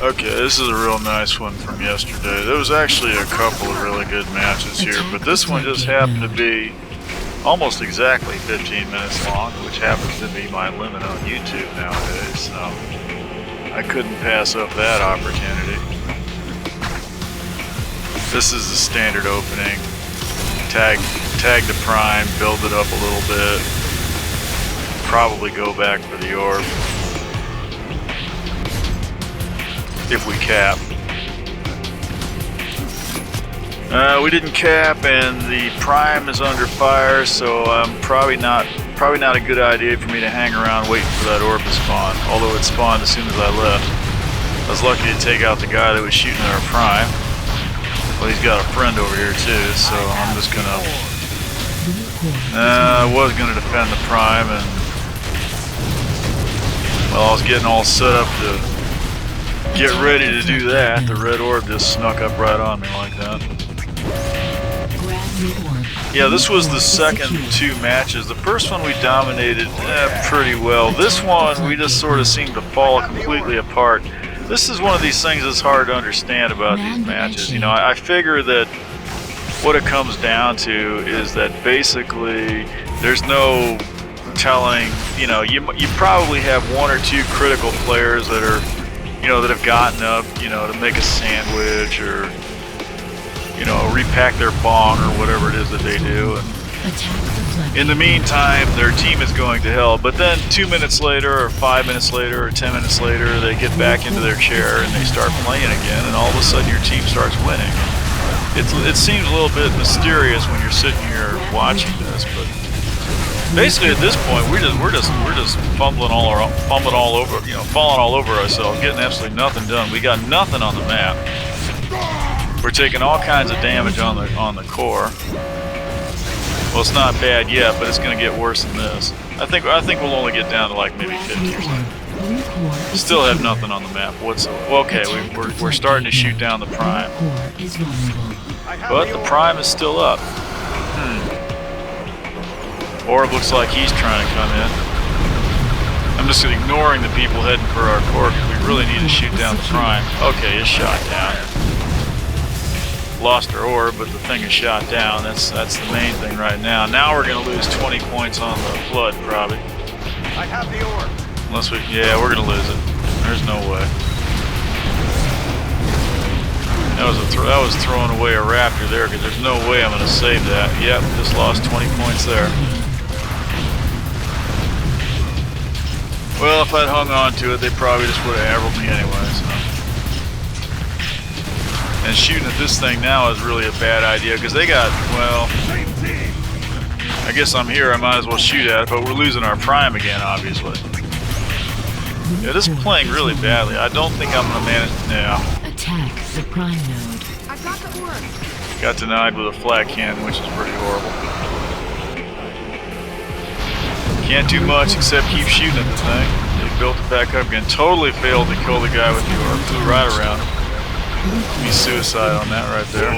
Okay, this is a real nice one from yesterday. There was actually a couple of really good matches here, but this one just happened to be almost exactly 15 minutes long, which happens to be my limit on YouTube nowadays, so I couldn't pass up that opportunity. This is the standard opening. Tag the prime, build it up a little bit, probably go back for the orb. If we cap. We didn't cap, and the prime is under fire, so probably not a good idea for me to hang around waiting for that orb to spawn. Although it spawned as soon as I left. I was lucky to take out the guy that was shooting at our prime. Well, he's got a friend over here too, so I'm just gonna. I was gonna defend the prime, and well, I was getting all set up to get ready to do that. The red orb just snuck up right on me like that. Yeah, this was the second two matches. The first one we dominated pretty well. This one we just sort of seemed to fall completely apart. This is one of these things that's hard to understand about these matches. You know, I figure that what it comes down to is that basically there's no telling, you know, you probably have one or two critical players that are, you know, that have gotten up, you know, to make a sandwich or, you know, repack their bong or whatever it is that they do. And in the meantime, their team is going to hell. But then 2 minutes later, or 5 minutes later, or 10 minutes later, they get back into their chair and they start playing again, and all of a sudden your team starts winning. It seems a little bit mysterious when you're sitting here watching this, but basically at this point we're just falling all over, you know, falling all over ourselves, getting absolutely nothing done. We got nothing on the map. We're taking all kinds of damage on the core. Well, it's not bad yet, but it's going to get worse than this. I think we'll only get down to like maybe 50 or something. Still have nothing on the map whatsoever. Well, okay, we're starting to shoot down the prime, but the prime is still up. Orb looks like he's trying to come in. I'm just ignoring the people heading for our core because we really need to shoot down the prime. Okay, it's shot down. Lost our orb, but the thing is shot down. That's the main thing right now. Now we're going to lose 20 points on the flood, probably. I have the orb. Unless yeah, we're going to lose it. There's no way. That was throwing away a raptor there, because there's no way I'm going to save that. Yep, just lost 20 points there. Well, if I'd hung on to it, they probably just would have averled me anyway, so. And shooting at this thing now is really a bad idea, because they got, well, I guess I'm here, I might as well shoot at it, but we're losing our prime again, obviously. Yeah, this is playing really badly. I don't think I'm going to manage it now. Attack the prime node. I've got the orb. Got denied with a flat cannon, which is pretty horrible. Can't do much except keep shooting at the thing. They built it back up again. Totally failed to kill the guy with the orb. Flew right around him. Be suicide on that right there.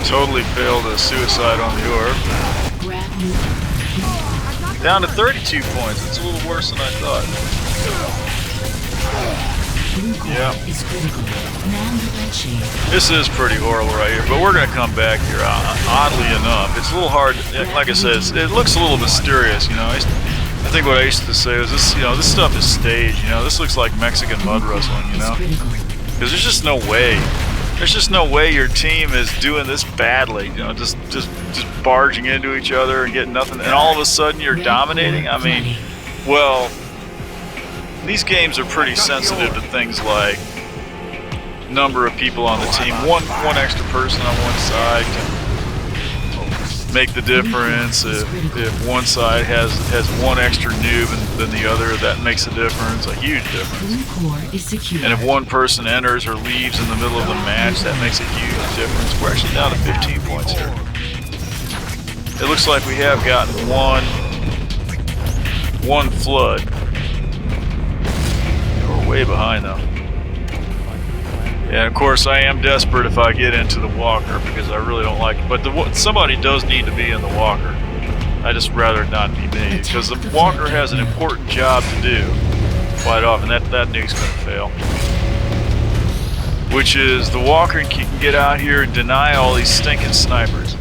Totally failed a suicide on the orb. Down to 32 points. It's a little worse than I thought. Yeah. This is pretty horrible right here, but we're going to come back here. Oddly enough, it's a little hard. Like I said, it looks a little mysterious, you know. I think what I used to say was this, you know, this stuff is staged, you know. This looks like Mexican mud wrestling, you know. Because there's just no way. There's just no way your team is doing this badly, you know, just barging into each other and getting nothing, and all of a sudden you're dominating. I mean, well, these games are pretty sensitive to things like number of people on the team. One extra person on one side can make the difference. If one side has one extra noob than the other, that makes a difference, a huge difference. And if one person enters or leaves in the middle of the match, that makes a huge difference. We're actually down to 15 points here. It looks like we have gotten one flood. We're way behind though. And of course, I am desperate if I get into the walker because I really don't like it. But somebody does need to be in the walker. I just rather not be me because the walker has an important job to do fight off, and that nuke's gonna fail. Which is the walker can get out here and deny all these stinking snipers.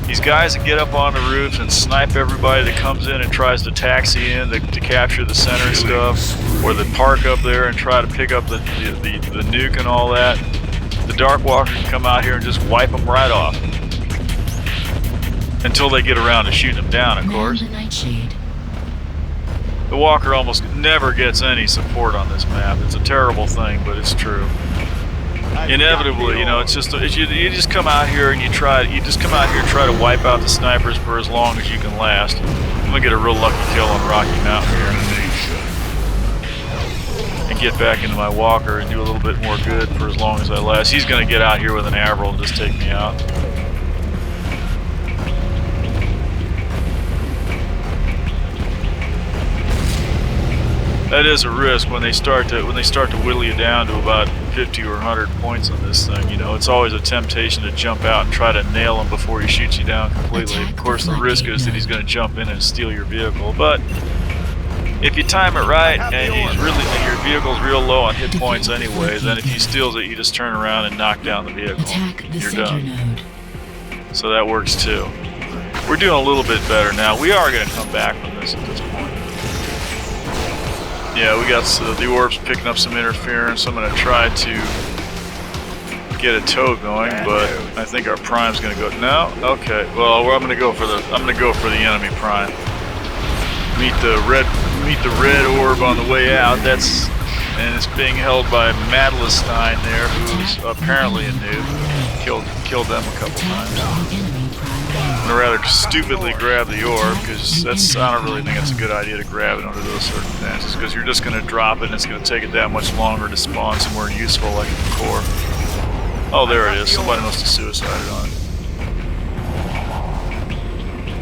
These guys that get up on the roofs and snipe everybody that comes in and tries to taxi in to capture the center and stuff, or that park up there and try to pick up the nuke and all that. The Dark Walker can come out here and just wipe them right off. Until they get around to shooting them down, of course. The Nightshade. The Walker almost never gets any support on this map. It's a terrible thing, but it's true. Inevitably, you know, it's just you just come out here and you try to wipe out the snipers for as long as you can last. I'm gonna get a real lucky kill on Rocky Mountain here, and get back into my Walker and do a little bit more good for as long as I last. He's gonna get out here with an Avril and just take me out. That is a risk when they start to whittle you down to about 50 or 100 points on this thing. You know, it's always a temptation to jump out and try to nail him before he shoots you down completely. Of course, the risk is that he's going to jump in and steal your vehicle. But if you time it right and your vehicle's real low on hit points anyway, then if he steals it, you just turn around and knock down the vehicle. You're done. So that works too. We're doing a little bit better now. We are going to come back from this at this point. Yeah, we got the orbs picking up some interference. I'm going to try to get a tow going, but I think our prime's going to go. No, okay. Well, I'm going to go for the enemy prime. Meet the red orb on the way out. And it's being held by Madelstein there, who's apparently a noob. Killed them a couple times. I'm gonna rather stupidly grab the orb, because I don't really think it's a good idea to grab it under those circumstances, because you're just gonna drop it and it's gonna take it that much longer to spawn somewhere useful like the core. Oh, there it is. Somebody must have suicided on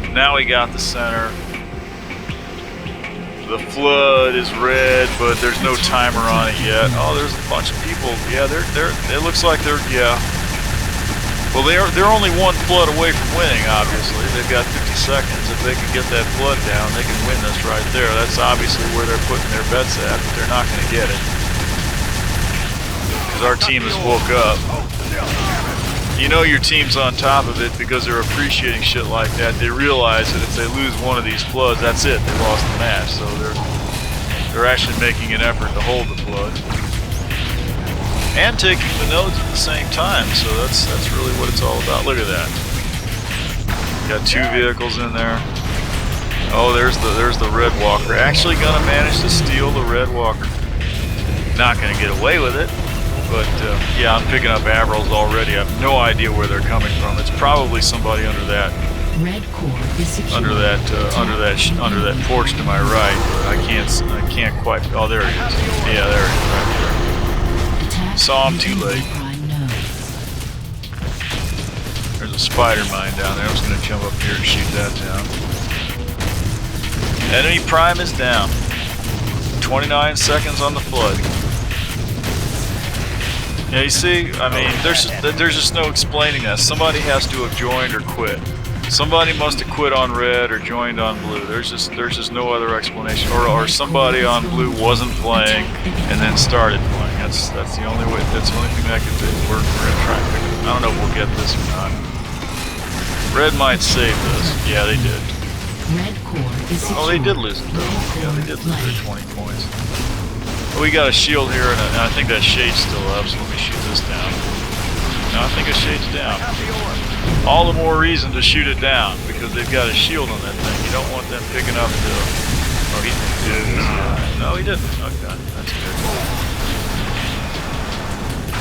it. Now we got the center. The flood is red, but there's no timer on it yet. Oh, there's a bunch of people. Yeah, it looks like they're, yeah. Well, they're only one flood away from winning, obviously. They've got 50 seconds. If they can get that flood down, they can win this right there. That's obviously where they're putting their bets at, but they're not going to get it. Because our team has woke up. You know your team's on top of it because they're appreciating shit like that. They realize that if they lose one of these floods, that's it. They lost the match. So they're actually making an effort to hold the flood. And taking the nodes at the same time, so that's really what it's all about. Look at that. Got two vehicles in there. Oh, there's the Red Walker. Actually gonna manage to steal the Red Walker. Not gonna get away with it, but yeah, I'm picking up Avrils already. I have no idea where they're coming from. It's probably somebody under that under that porch to my right. But I can't quite. Oh, there he is. Yeah, there he is. Right there. Saw him too late. There's a spider mine down there. I was going to jump up here and shoot that down. Enemy prime is down. 29 seconds on the flood. Yeah, you see, I mean, there's just no explaining that. Somebody has to have joined or quit. Somebody must have quit on red or joined on blue. There's just no other explanation. Or somebody on blue wasn't playing and then started playing. That's the only way. That's the only thing that could work. We're gonna try and pick it up. I don't know if we'll get this or not. Red might save this. Yeah, they did. Oh, they did lose it though. Yeah, they did lose their 20 points. But we got a shield here, and I think that shade's still up. So let me shoot this down. No, I think a shade's down. All the more reason to shoot it down, because they've got a shield on that thing. You don't want them picking up the... Oh, he did. No, he didn't. Okay, that's good.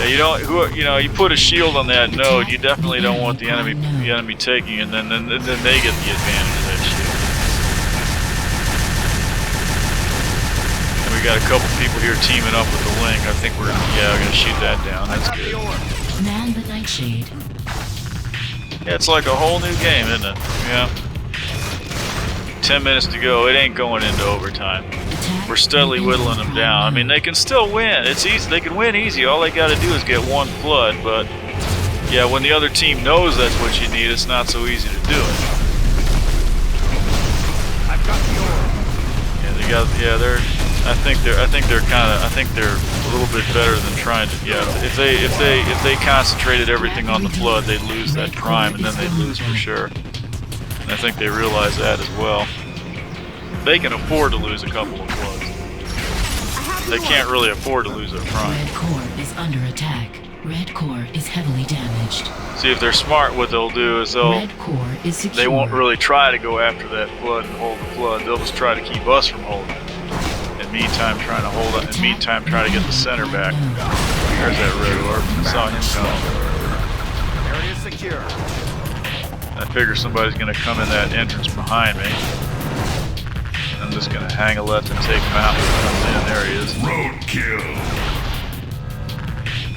Yeah, you put a shield on that node, you definitely don't want the enemy taking it, and then they get the advantage of that shield. And we got a couple people here teaming up with the Link. I think we're gonna shoot that down. That's good. Man the Nightshade. Yeah, it's like a whole new game, isn't it? Yeah. 10 minutes to go. It ain't going into overtime. We're steadily whittling them down. I mean, they can still win. It's easy. They can win easy. All they got to do is get one flood. But yeah, when the other team knows that's what you need, it's not so easy to do it. I've got the orb. Yeah, they're I think they're a little bit better than trying to. Yeah, if they concentrated everything on the flood, they'd lose that prime, and then they'd lose for sure. And I think they realize that as well. They can afford to lose a couple of floods. They can't really afford to lose their prime. Red core is under attack. Red core is heavily damaged. See, if they're smart, what they'll do is Red core is secure. they won't really try to go after that flood and hold the flood. They'll just try to keep us from holding it. In the meantime, trying to hold it. In the meantime, trying to get the center back. There's that red orb. I saw him coming. Area secure. I figure somebody's going to come in that entrance behind me. I'm just going to hang a left and take him out when he comes in. There he is. Roadkill.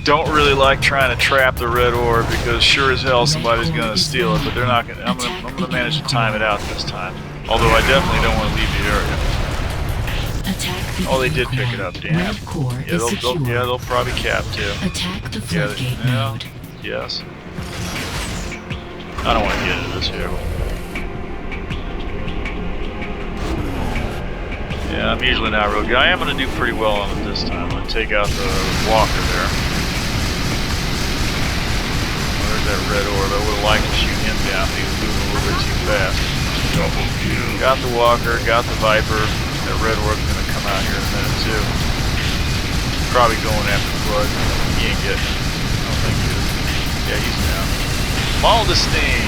Don't really like trying to trap the red orb because sure as hell somebody's going to steal it, but they're not going to. I'm going to manage to time it out this time. Although I definitely don't want to leave the area. Oh, they did pick it up, damn. Yeah, they'll probably cap too. Attack the floodgate node. Yes. I don't want to get into this here. Yeah, I'm usually not a road guy. I am going to do pretty well on it this time. I'm going to take out the walker there. Oh, there's that red orb. I would have liked to shoot him down. He was moving a little bit too fast. Double kill. Got the walker, got the viper. That red orb's going to come out here in a minute too. Probably going after the flood. He ain't getting it. I don't think he is. Yeah, he's down. Maldestein!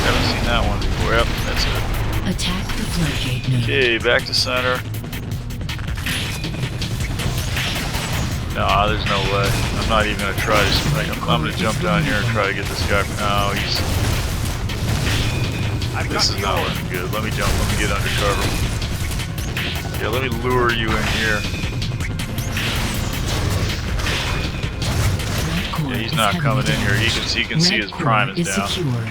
Haven't seen that one before. Yep, that's it. Attack the floodgate node. Okay, back to center. Nah, there's no way. I'm not even gonna try this. I'm gonna jump down here and try to get this guy. No, he's. This is not looking good. Let me jump. Let me get under cover. Yeah, let me lure you in here. Yeah, he's not coming in here. He can see his prime is down. Secure.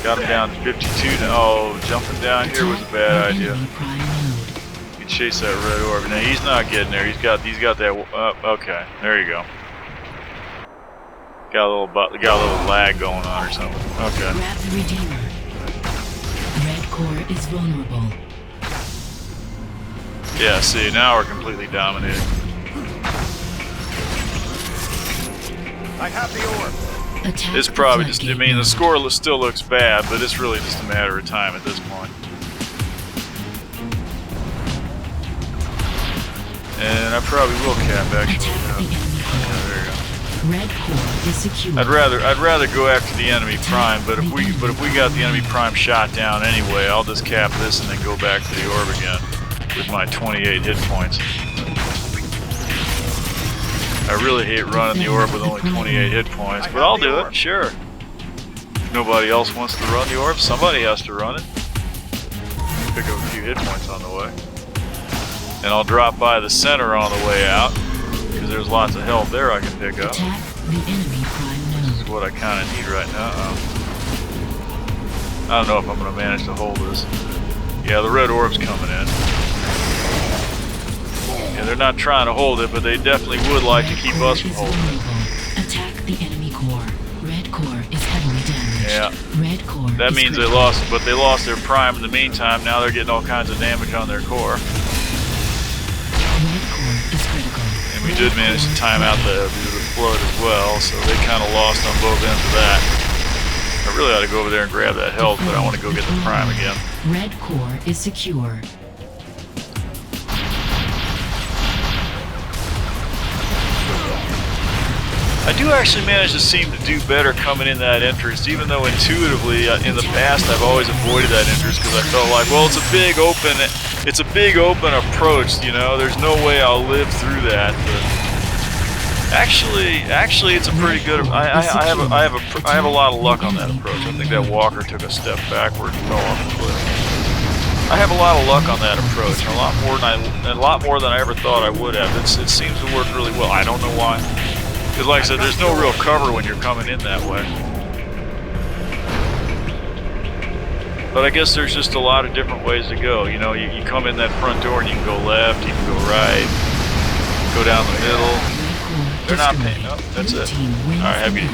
Got him down to 52. Oh, jumping down here was a bad idea. You chase that red orb. Now he's not getting there. He's got that. Okay, there you go. Got a little lag going on or something. Okay. Grab the Redeemer. Red core is vulnerable. Yeah. See, now we're completely dominated. I have the orb. Attack It's probably just. I mean, the score still looks bad, but it's really just a matter of time at this point. And I probably will cap actually. Yeah, there you go. Red core is secure. I'd rather go after the enemy prime, but if we got the enemy prime shot down anyway, I'll just cap this and then go back to the orb again with my 28 hit points. I really hate running the orb with only 28 hit points, but I'll do it, sure. If nobody else wants to run the orb, somebody has to run it. Pick up a few hit points on the way. And I'll drop by the center on the way out, because there's lots of health there I can pick up. Attack the enemy prime node. This is what I kind of need right now. I don't know if I'm going to manage to hold this. Yeah, the red orb's coming in. Yeah, they're not trying to hold it, but they definitely would like to keep us from holding it. Attack the enemy core. Red core is heavily damaged. Yeah. Red core. That means they lost, but they lost their prime in the meantime. Now they're getting all kinds of damage on their core. Red core is critical. And we did manage to time out the flood as well, so they kind of lost on both ends of that. I really ought to go over there and grab that health, but I want to go get the prime again. Red core is secure. I do actually manage to seem to do better coming in that entrance, even though intuitively in the past I've always avoided that entrance because I felt like, well, it's a big open approach, you know. There's no way I'll live through that. But actually, it's a pretty good. I have a lot of luck on that approach. I think that walker took a step backward and fell off the cliff. I have a lot of luck on that approach, a lot more than I ever thought I would have. It seems to work really well. I don't know why. Because like I said, there's no real cover when you're coming in that way. But I guess there's just a lot of different ways to go. You know, you come in that front door and you can go left, you can go right, go down the middle. They're not paying up. That's it. Alright, have a good